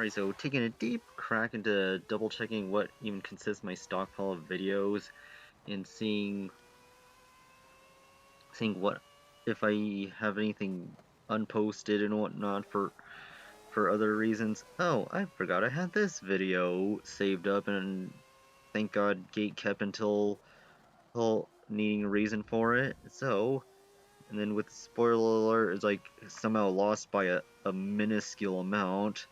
Alright, so taking a deep crack into double checking what even consists my stockpile of videos and seeing what if I have anything unposted and whatnot for other reasons. Oh, I forgot I had this video saved up, and thank God gate kept until needing a reason for it. So, and then with spoiler alert, it's like somehow lost by a minuscule amount.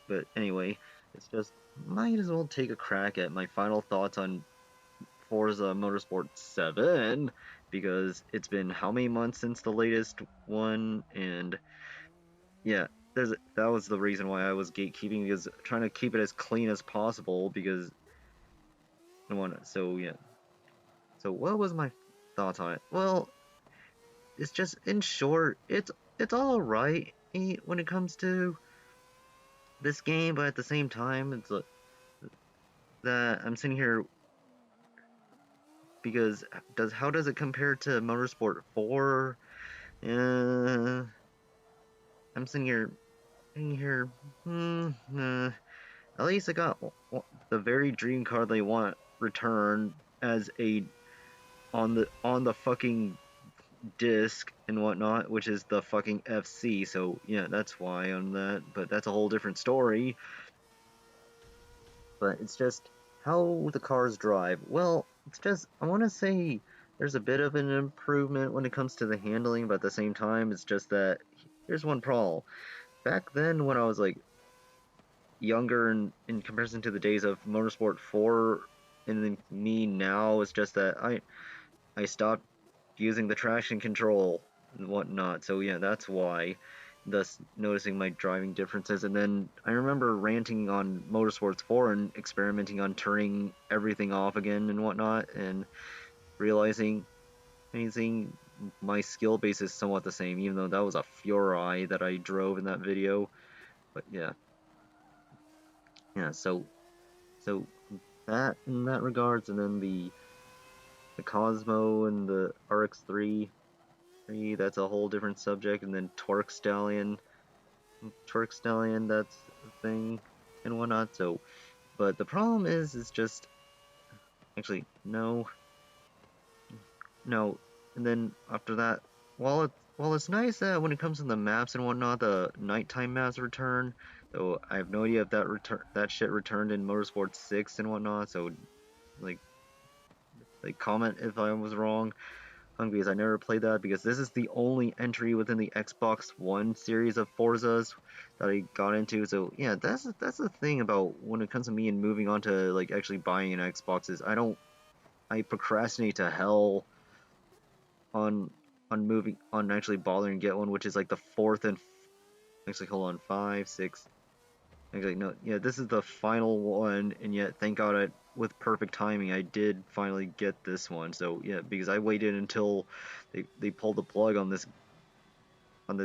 But anyway, it's just might as well take a crack at my final thoughts on Forza Motorsport 7, because it's been how many months since the latest one, and yeah, that was the reason why I was gatekeeping, because trying to keep it as clean as possible, because so yeah. So what was my thoughts on it? Well, it's just in short, it's all right when it comes to this game, but at the same time, it's that I'm sitting here because how does it compare to Motorsport 4? Uh, I'm sitting here. At least I got the very dream car they want returned as a on the fucking disc and whatnot, which is the fucking FC. So yeah, that's why on that. But that's a whole different story. But it's just how the cars drive. Well, it's just, I want to say there's a bit of an improvement when it comes to the handling, but at the same time, it's just that here's one problem. Back then, when I was like younger, and in comparison to the days of Motorsport 4, and then me now, it's just that I stopped using the traction control and whatnot. So yeah, that's why. Thus noticing my driving differences. And then I remember ranting on Motorsports 4 and experimenting on turning everything off again and whatnot, and realizing my skill base is somewhat the same, even though that was a Furai that I drove in that video. But yeah. Yeah, so that in that regards, and then the Cosmo and the RX3, that's a whole different subject, and then Twerk Stallion, that's a thing and whatnot. So, but the problem is just actually no. And then after that, while it's nice that when it comes to the maps and whatnot, the nighttime maps return. Though I have no idea if that shit returned in Motorsport 6 and whatnot. So like comment if I was wrong. Because I never played that, because this is the only entry within the Xbox One series of Forzas that I got into. So yeah, that's the thing about when it comes to me and moving on to like actually buying an Xbox, is I procrastinate to hell on moving on actually bothering to get one, which is like the fourth and actually hold on, 5, 6. Actually, no, yeah, this is the final one, and yet, thank God, with perfect timing, I did finally get this one. So yeah, because I waited until they pulled the plug on this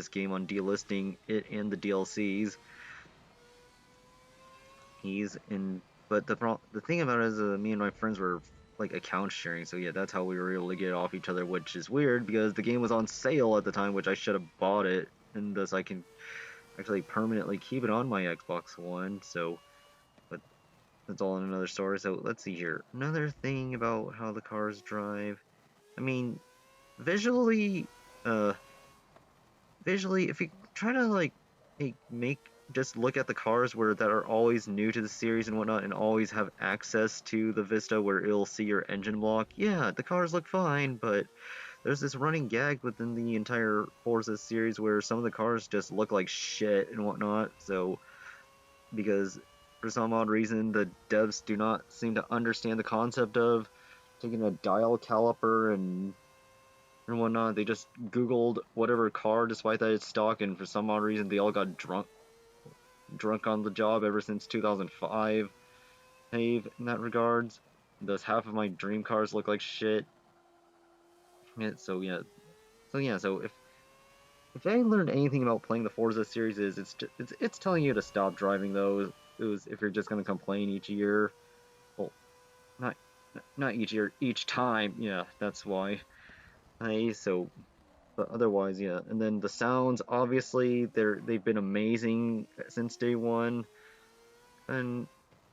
game on delisting it and the DLCs. But the thing about it is, me and my friends were like account sharing, so yeah, that's how we were able to get off each other, which is weird because the game was on sale at the time, which I should have bought it, and thus I can actually permanently keep it on my Xbox One. So, but that's all in another story. So let's see here. Another thing about how the cars drive. I mean, visually, if you try to like make just look at the cars that are always new to the series and whatnot, and always have access to the Vista where it'll see your engine block. Yeah, the cars look fine, but there's this running gag within the entire Forza series where some of the cars just look like shit and whatnot. So, because for some odd reason, the devs do not seem to understand the concept of taking a dial caliper and whatnot. They just Googled whatever car, despite that it's stock, and for some odd reason, they all got drunk on the job ever since 2005. In that regards, thus half of my dream cars look like shit. So yeah, so if I learned anything about playing the Forza series, is it's telling you to stop driving those. If you're just gonna complain each year. Well, not each year, each time. Yeah, that's why. So but otherwise, yeah. And then the sounds, obviously, they've been amazing since day one. And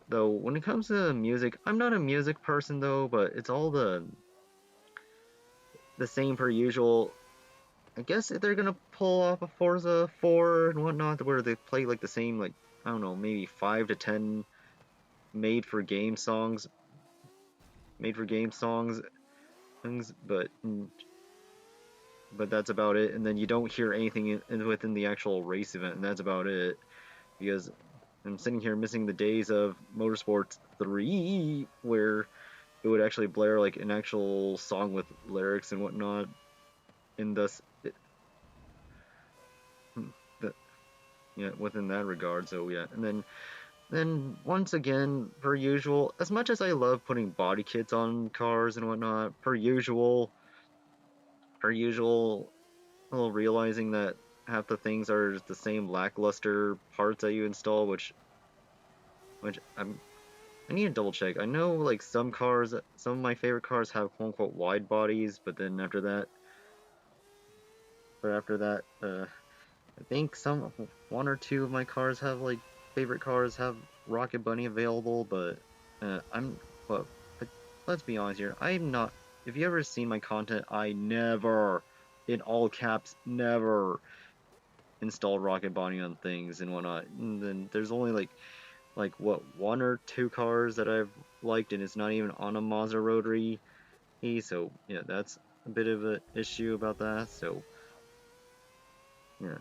though when it comes to music, I'm not a music person though, but it's all the same per usual. I guess if they're gonna pull off a Forza 4 and whatnot, where they play like the same, like, I don't know, maybe 5 to 10 made for game songs, made for game songs, things, but that's about it. And then you don't hear anything within the actual race event, and that's about it. Because I'm sitting here missing the days of Motorsport 3, where it would actually blare like an actual song with lyrics and whatnot, and thus, the, yeah, within that regard. So yeah, and then once again, per usual, as much as I love putting body kits on cars and whatnot, per usual, well, realizing that half the things are the same lackluster parts that you install, which I need to double check. I know like some of my favorite cars have quote unquote wide bodies, but after that, I think one or two of my cars have like favorite cars have Rocket Bunny available, but I'm but let's be honest here. I'm not. If you ever seen my content, I never, in all caps, never install Rocket Bunny on things and whatnot. And then there's only like what, one or two cars that I've liked, and it's not even on a Mazda rotary. So yeah, that's a bit of an issue about that. So yeah,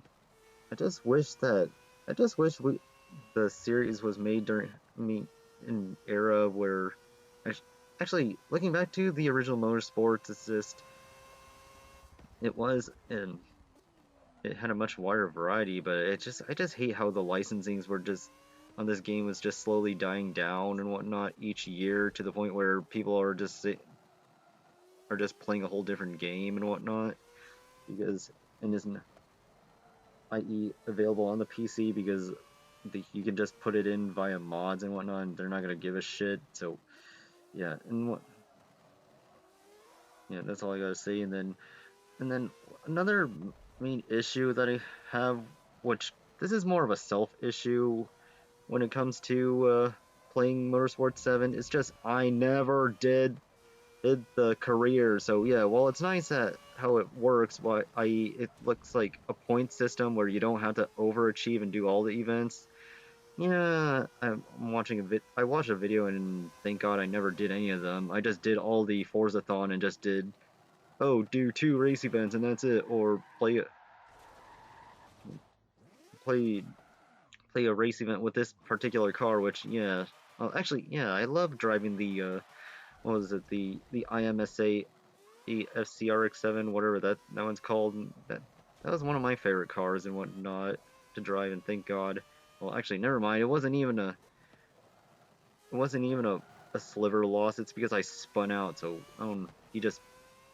I just wish that I just wish the series was made during an era where actually, looking back to the original Motorsports, it's just it was and it had a much wider variety, but I just hate how the licensings were just on this game was just slowly dying down and whatnot each year, to the point where people are just playing a whole different game and whatnot, because and isn't, i.e., available on the PC, because you can just put it in via mods and whatnot, and they're not gonna give a shit. So yeah, yeah, that's all I gotta say. And then another main issue that I have, which this is more of a self issue when it comes to playing Motorsport 7, it's just I never did the career. So yeah, while it's nice at how it works, i.e., it looks like a point system where you don't have to overachieve and do all the events. Yeah, I watched a video, and thank God I never did any of them. I just did all the Forzathon and just did, oh, do 2 race events and that's it, or play play a race event with this particular car. Which, yeah, well, actually, yeah, I love driving the what was it, the IMSA FCRX7, whatever that one's called. That was one of my favorite cars and whatnot to drive, and thank God. Well, actually, never mind. It wasn't even a sliver loss. It's because I spun out. So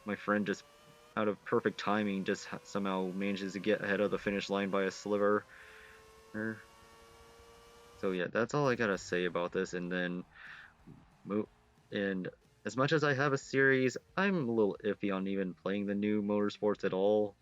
my friend just, out of perfect timing, just somehow manages to get ahead of the finish line by a sliver. So yeah, that's all I gotta say about this. And then and as much as I have a series, I'm a little iffy on even playing the new Motorsports at all.